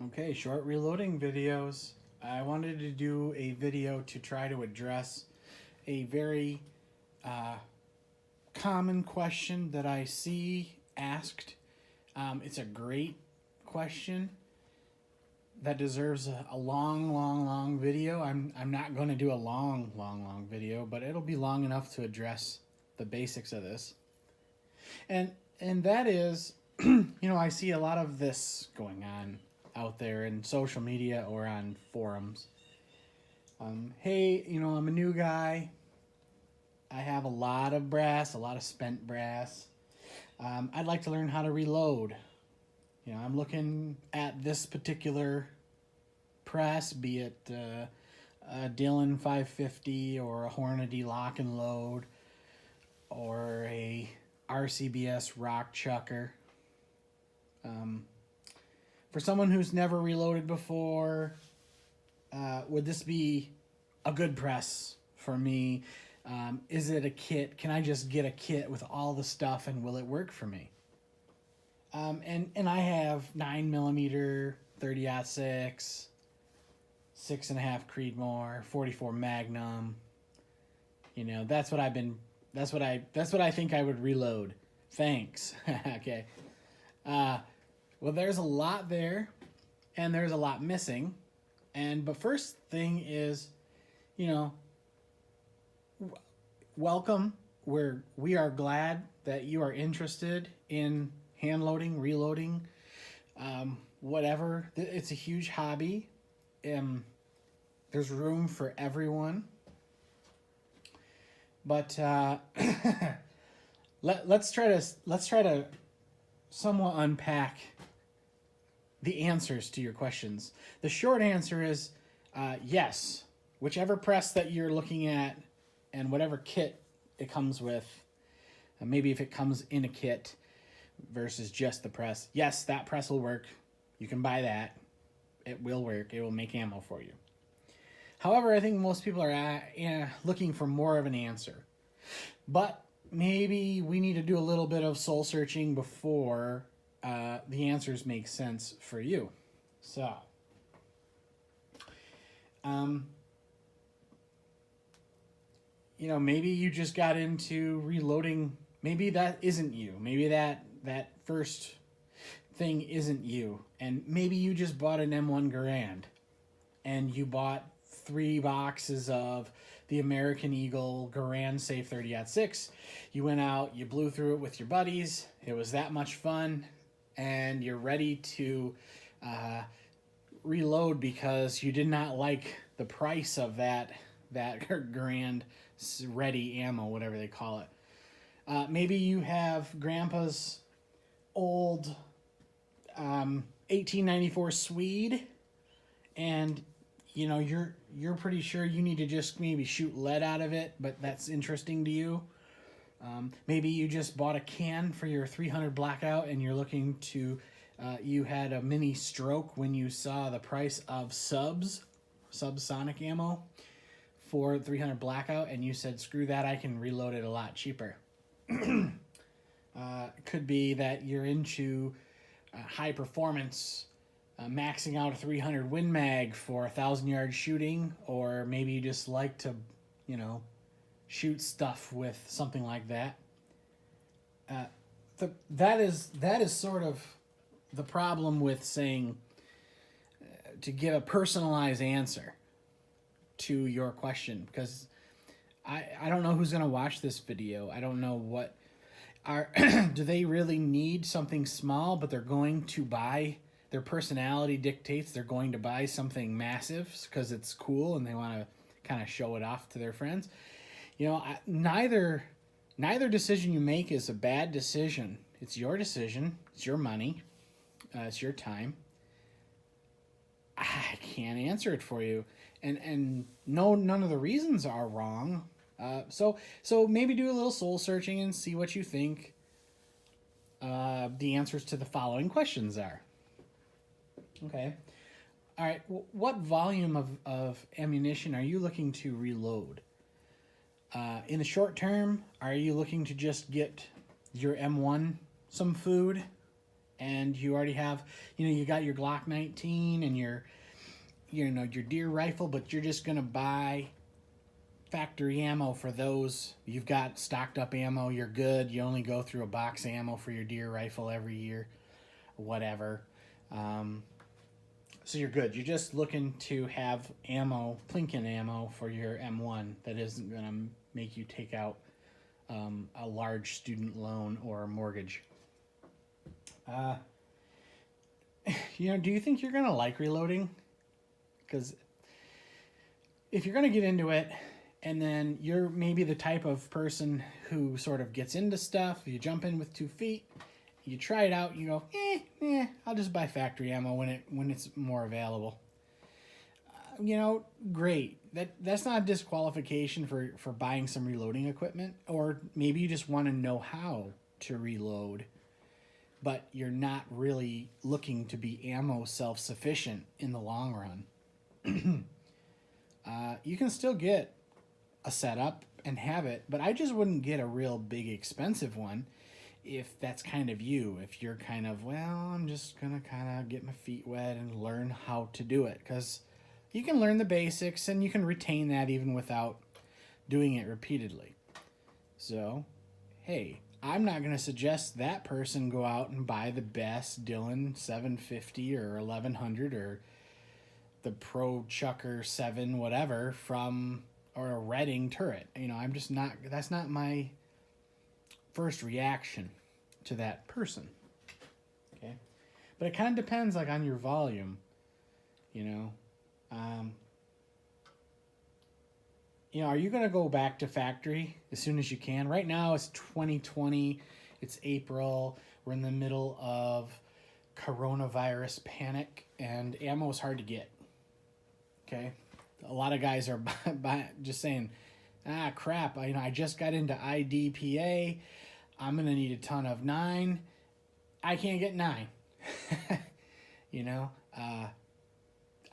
Okay, short reloading videos. I wanted to do a video to try to address a very uh, common question that I see asked. It's a great question that deserves a long video. I'm not going to do a long video, but it'll be long enough to address the basics of this. And that is, I see a lot of this going on out there in social media or on forums. Hey, I'm a new guy. I have a lot of brass, a lot of spent brass. I'd like to learn how to reload. I'm looking at this particular press, be it a Dillon 550 or a Hornady lock and load or a RCBS rock chucker. For someone who's never reloaded before, would this be a good press for me? Is it a kit? Can I just get a kit with all the stuff and will it work for me? And I have 9mm 30-06, 6.5 Creedmoor, 44 Magnum. That's what I think I would reload. Thanks. Okay. Well, there's a lot there, and there's a lot missing. But first thing is, welcome. We are glad that you are interested in hand loading, reloading, whatever. It's a huge hobby. There's room for everyone. But let's try to somewhat unpack the answers to your questions. The short answer is yes. Whichever press that you're looking at and whatever kit it comes with, maybe if it comes in a kit versus just the press, yes, that press will work. You can buy that. It will work. It will make ammo for you. However, I think most people are looking for more of an answer. But maybe we need to do a little bit of soul searching before the answers make sense for you. So, maybe you just got into reloading. Maybe that isn't you. Maybe that first thing isn't you. And maybe you just bought an M1 Garand and you bought 3 boxes of the American Eagle Garand Safe 30-06. You went out, you blew through it with your buddies. It was that much fun, and you're ready to reload because you did not like the price of that Garand ready ammo, whatever they call it. Maybe you have Grandpa's old 1894 Swede, and you're pretty sure you need to just maybe shoot lead out of it, but that's interesting to you. Maybe you just bought a can for your 300 Blackout and you're looking to, you had a mini stroke when you saw the price of subsonic ammo for 300 Blackout, and you said, screw that, I can reload it a lot cheaper. Could be that you're into high performance, maxing out a 300 Win Mag for 1,000-yard shooting, or maybe you just like to, shoot stuff with something like that. That is sort of the problem with saying to give a personalized answer to your question, because I don't know who's going to watch this video. I don't know what do they really need something small, but they're going to buy. Their personality dictates they're going to buy something massive because it's cool and they want to kind of show it off to their friends. Neither decision you make is a bad decision. It's your decision. It's your money. It's your time. I can't answer it for you, and no, none of the reasons are wrong. So maybe do a little soul searching and see what you think the answers to the following questions are. Okay. All right. What volume of ammunition are you looking to reload? In the short term, are you looking to just get your M1 some food? and you already have, you got your Glock 19 and your deer rifle, but you're just gonna buy factory ammo for those. You've got stocked up ammo, you're good. You only go through a box of ammo for your deer rifle every year, whatever. So you're good. You're just looking to have ammo, Plinkin ammo for your M1 that isn't going to make you take out a large student loan or mortgage. Do you think you're going to like reloading? Because if you're going to get into it, and then you're maybe the type of person who sort of gets into stuff, you jump in with 2 feet, you try it out, you go, I'll just buy factory ammo when it's more available. Great. That's not a disqualification for buying some reloading equipment, or maybe you just want to know how to reload, but you're not really looking to be ammo self-sufficient in the long run. You can still get a setup and have it, but I just wouldn't get a real big expensive one if that's kind of you. If you're kind of, I'm just gonna kind of get my feet wet and learn how to do it, because you can learn the basics and you can retain that even without doing it repeatedly. So hey, I'm not gonna suggest that person go out and buy the best Dillon 750 or 1100 or the Pro Chucker 7 whatever or a Redding turret. I'm just not, that's not my first reaction to that person. Okay, but it kind of depends on your volume. Are you going to go back to factory as soon as you can? Right now it's 2020, it's April, we're in the middle of coronavirus panic, and ammo is hard to get. Okay, a lot of guys are just saying, crap, I just got into IDPA, I'm going to need a ton of 9. I can't get 9.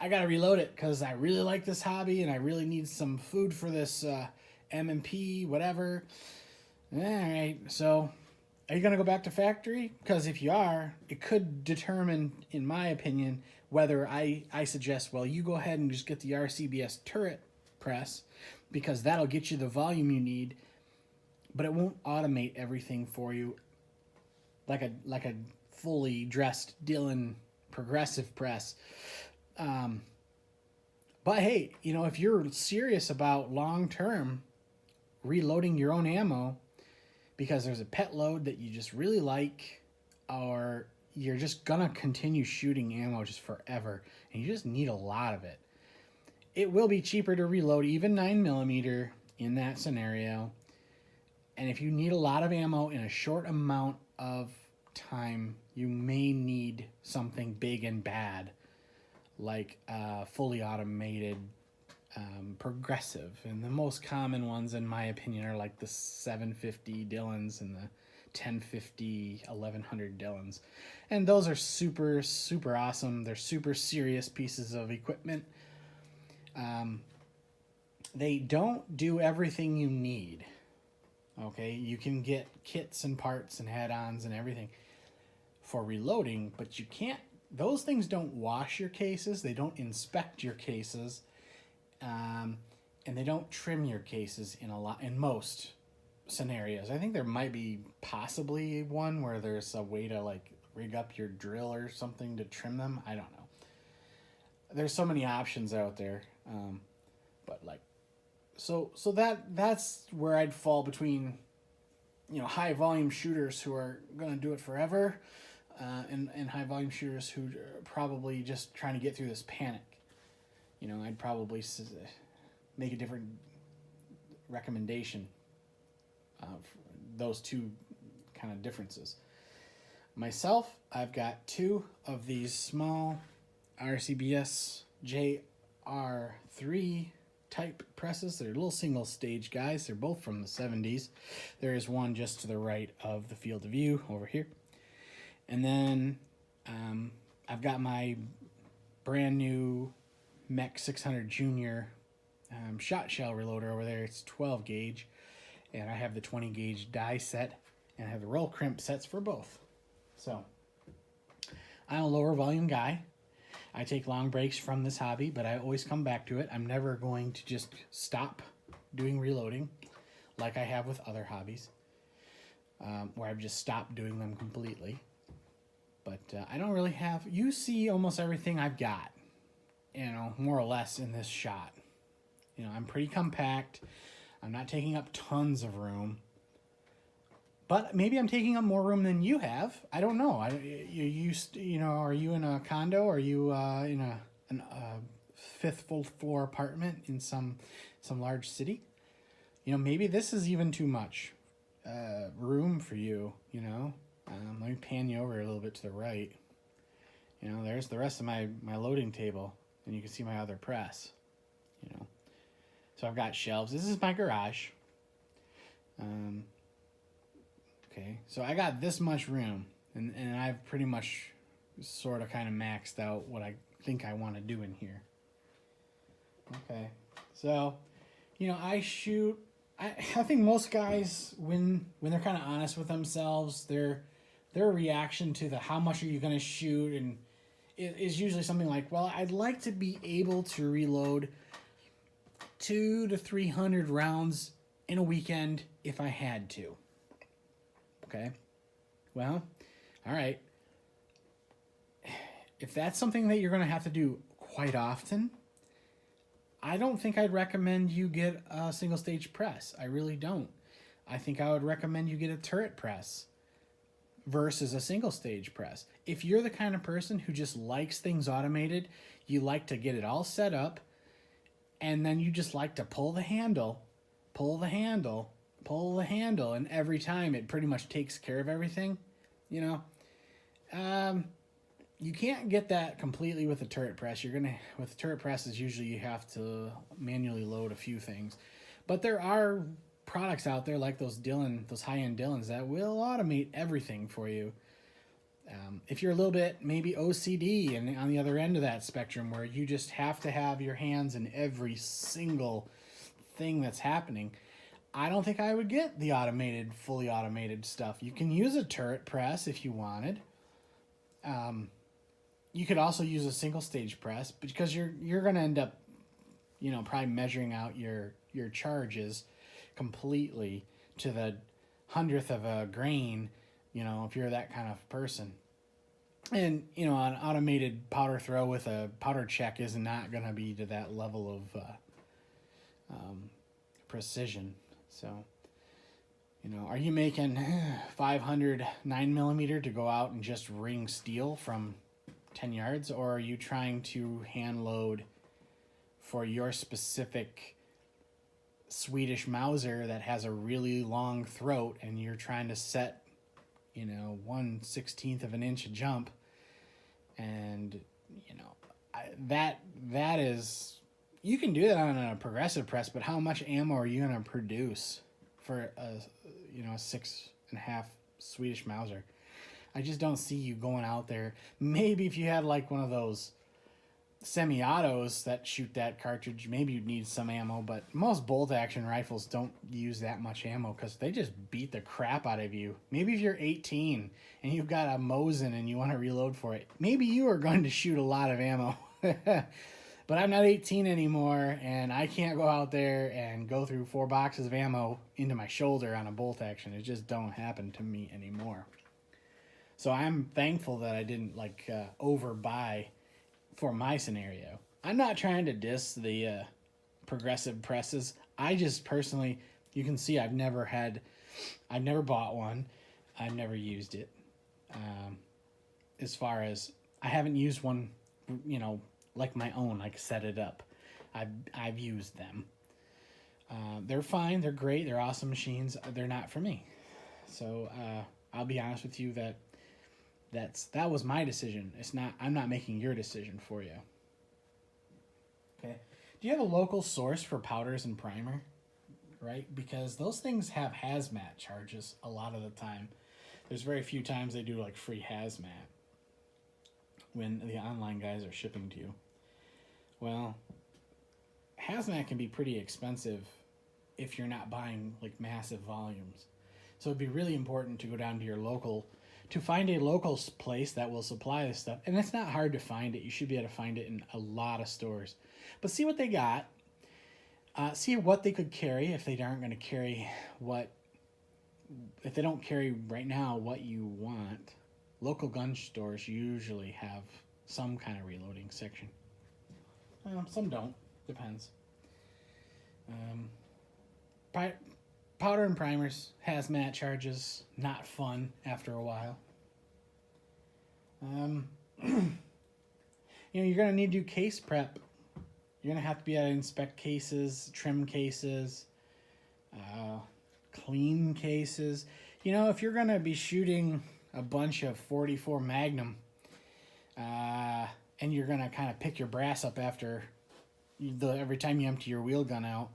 I got to reload it because I really like this hobby and I really need some food for this M&P, whatever. All right, so are you going to go back to factory? Because if you are, it could determine, in my opinion, whether I suggest, you go ahead and just get the RCBS turret press, because that'll get you the volume you need, but it won't automate everything for you like a fully dressed Dillon progressive press. But hey, if you're serious about long-term reloading your own ammo because there's a pet load that you just really like, or you're just gonna continue shooting ammo just forever and you just need a lot of it, it will be cheaper to reload even 9mm in that scenario. And if you need a lot of ammo in a short amount of time, you may need something big and bad, like fully automated progressive. And the most common ones, in my opinion, are like the 750 Dillons and the 1050, 1100 Dillons. And those are super, super awesome. They're super serious pieces of equipment. They don't do everything you need. Okay, you can get kits and parts and add-ons and everything for reloading, but you can't, those things don't wash your cases, they don't inspect your cases, and they don't trim your cases in most scenarios. I think there might be possibly one where there's a way to rig up your drill or something to trim them. I don't know. There's so many options out there, but so that's where I'd fall between, high volume shooters who are going to do it forever, and high volume shooters who are probably just trying to get through this panic. I'd probably make a different recommendation of those two kind of differences. Myself, I've got 2 of these small RCBS JR3 type presses. They're little single stage guys. They're both from the 70s. There is one just to the right of the field of view over here. And then I've got my brand new Mech 600 Junior shot shell reloader over there. It's 12 gauge, and I have the 20 gauge die set, and I have the roll crimp sets for both. So I'm a lower volume guy. I take long breaks from this hobby, but I always come back to it. I'm never going to just stop doing reloading like I have with other hobbies, where I've just stopped doing them completely. But I don't really have... You see almost everything I've got, more or less in this shot. I'm pretty compact. I'm not taking up tons of room. But maybe I'm taking up more room than you have. I don't know. Are you in a condo? Are you in a fifth floor apartment in some large city? Maybe this is even too much room for you. Let me pan you over a little bit to the right. There's the rest of my loading table, and you can see my other press. So I've got shelves. This is my garage. Okay, so I got this much room, and I've pretty much sort of kind of maxed out what I think I want to do in here. Okay, so, I shoot... I think most guys, when they're kind of honest with themselves, their reaction to the how much are you going to shoot and is usually something like, well, I'd like to be able to reload 200 to 300 rounds in a weekend if I had to. Okay, well, all right. If that's something that you're going to have to do quite often, I don't think I'd recommend you get a single stage press. I really don't. I think I would recommend you get a turret press versus a single stage press. If you're the kind of person who just likes things automated, you like to get it all set up, and then you just like to pull the handle, and every time it pretty much takes care of everything, you can't get that completely with a turret press. With turret presses, usually you have to manually load a few things. But there are products out there like those high-end Dillons that will automate everything for you. If you're a little bit maybe OCD and on the other end of that spectrum where you just have to have your hands in every single thing that's happening, I don't think I would get the fully automated stuff. You can use a turret press if you wanted. You could also use a single stage press because you're going to end up, probably measuring out your charges completely to the 100th of a grain, if you're that kind of person. And, an automated powder throw with a powder check is not going to be to that level of precision. So, are you making 500 9mm to go out and just ring steel from 10 yards, or are you trying to hand load for your specific Swedish Mauser that has a really long throat and you're trying to set, 1/16 of an inch of jump, and that is, you can do that on a progressive press, but how much ammo are you going to produce for a 6.5 Swedish Mauser? I just don't see you going out there. Maybe if you had like one of those semi-autos that shoot that cartridge, maybe you'd need some ammo, but most bolt-action rifles don't use that much ammo because they just beat the crap out of you. Maybe if you're 18 and you've got a Mosin and you want to reload for it, maybe you are going to shoot a lot of ammo. But I'm not 18 anymore, and I can't go out there and go through 4 boxes of ammo into my shoulder on a bolt-action. It just don't happen to me anymore. So I'm thankful that I didn't overbuy for my scenario. I'm not trying to diss the progressive presses. I just personally, you can see I've never bought one. I've never used it. As far as I haven't used one, like my own, like set it up. I've used them. They're fine. They're great. They're awesome machines. They're not for me. So I'll be honest with you that was my decision. I'm not making your decision for you. Okay. Do you have a local source for powders and primer? Right? Because those things have hazmat charges a lot of the time. There's very few times they do like free hazmat when the online guys are shipping to you. Well, hazmat can be pretty expensive if you're not buying like massive volumes. So it'd be really important to go down to your local to find a local place that will supply this stuff. And it's not hard to find it. You should be able to find it in a lot of stores. But see what they got. See what they could carry if they aren't going to carry if they don't carry right now what you want. Local gun stores usually have some kind of reloading section. Some don't. Depends. Powder and primers, hazmat charges, not fun after a while. You're going to need to do case prep. You're going to have to be able to inspect cases, trim cases, clean cases. If you're going to be shooting a bunch of 44 Magnum, and you're going to kind of pick your brass up after every time you empty your wheel gun out,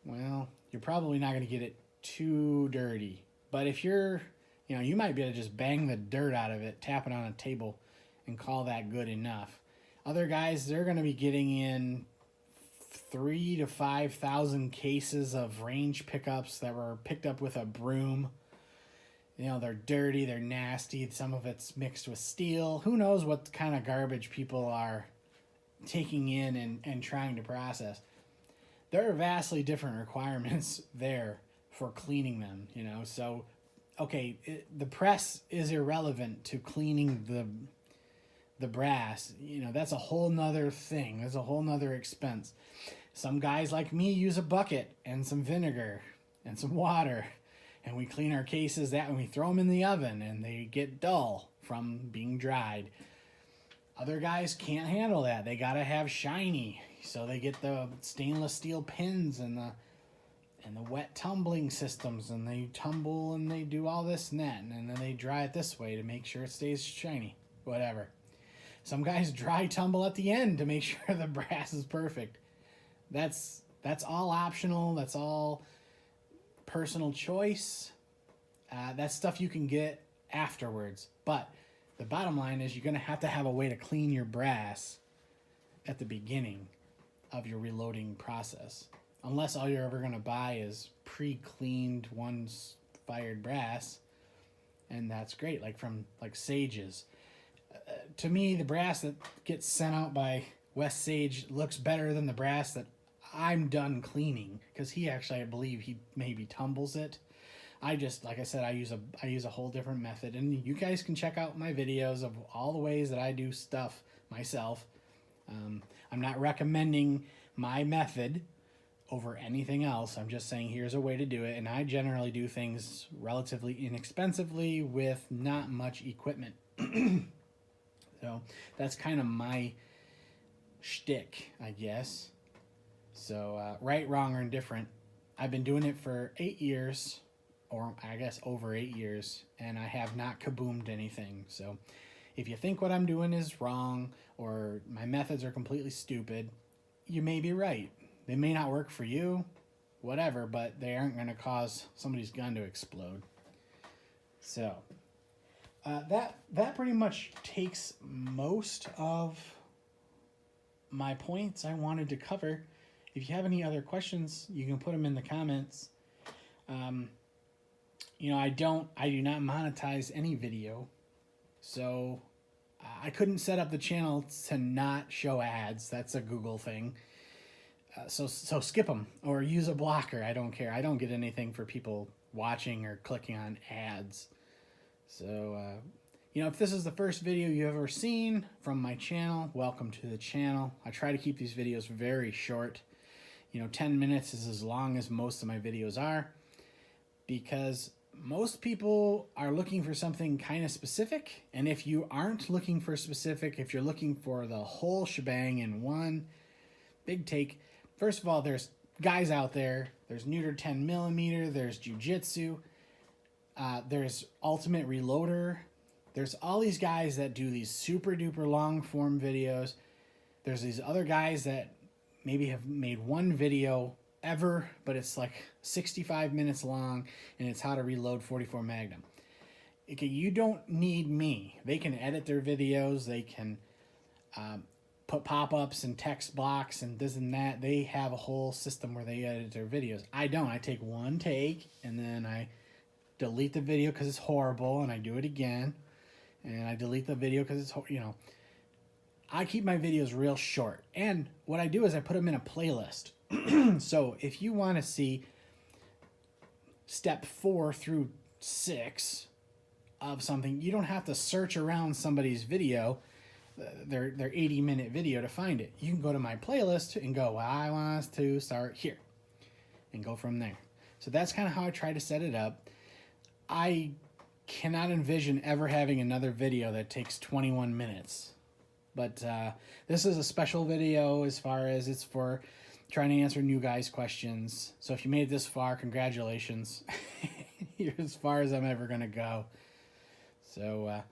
well, you're probably not going to get it too dirty. But if you might be able to just bang the dirt out of it, tap it on a table, and call that good enough. Other guys, they're going to be getting in 3,000 to 5,000 cases of range pickups that were picked up with a broom. They're dirty, they're nasty. Some of it's mixed with steel. Who knows what kind of garbage people are taking in and trying to process. There are vastly different requirements there for cleaning them, So, okay, the press is irrelevant to cleaning the brass. That's a whole nother thing. That's a whole nother expense. Some guys like me use a bucket and some vinegar and some water, and we clean our cases and we throw them in the oven, and they get dull from being dried. Other guys can't handle that. They gotta have shiny, so they get the stainless steel pins and the wet tumbling systems, and they tumble and they do all this and that, and then they dry it this way to make sure it stays shiny. Whatever. Some guys dry tumble at the end to make sure the brass is perfect. That's all optional. That's all personal choice. That's stuff you can get afterwards. But the bottom line is you're going to have a way to clean your brass at the beginning of your reloading process. Unless all you're ever going to buy is pre-cleaned once fired brass. And that's great, like from Sage's. To me, the brass that gets sent out by West Sage looks better than the brass that I'm done cleaning, because he actually, I believe, he maybe tumbles it. I just, like I said, I use a whole different method, and you guys can check out my videos of all the ways that I do stuff myself. I'm not recommending my method over anything else. I'm just saying here's a way to do it, and I generally do things relatively inexpensively with not much equipment. So that's kind of my shtick, I guess. So right, wrong, or indifferent, I've been doing it for 8 years, or I guess over 8 years, and I have not kaboomed anything. So if you think what I'm doing is wrong or my methods are completely stupid, you may be right. They may not work for you, whatever, but they aren't going to cause somebody's gun to explode. So that pretty much takes most of my points I wanted to cover. If you have any other questions, you can put them in the comments. I do not monetize any video, so I couldn't set up the channel to not show ads. That's a Google thing. So skip them or use a blocker. I don't care. I don't get anything for people watching or clicking on ads. So, if this is the first video you've ever seen from my channel, welcome to the channel. I try to keep these videos very short. 10 minutes is as long as most of my videos are, because most people are looking for something kind of specific. And if you aren't looking for specific, if you're looking for the whole shebang in one big take, first of all, there's guys out there. There's neutered 10mm. There's jiu-jitsu. There's Ultimate Reloader. There's all these guys that do these super duper long form videos. There's these other guys that maybe have made one video ever, but it's like 65 minutes long, and it's how to reload 44 Magnum. Okay, you don't need me. They can edit their videos. They can put pop-ups and text blocks and this and that. They have a whole system where they edit their videos. I don't. I take one take, and then I delete the video because it's horrible, and I do it again, and I delete the video because it's, you know, I keep my videos real short. And what I do is I put them in a playlist. So if you want to see step 4 through 6 of something, you don't have to search around somebody's video, their 80-minute video, to find it. You can go to my playlist and go, well, I want us to start here, and go from there. So that's kind of how I try to set it up. I cannot envision ever having another video that takes 21 minutes. But this is a special video as far as it's for trying to answer new guys' questions. So if you made it this far, congratulations. You're as far as I'm ever going to go. So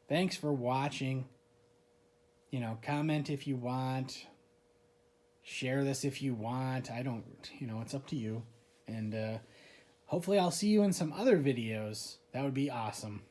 thanks for watching. You know, comment if you want. Share this if you want. I don't, you know, it's up to you. And hopefully I'll see you in some other videos. That would be awesome.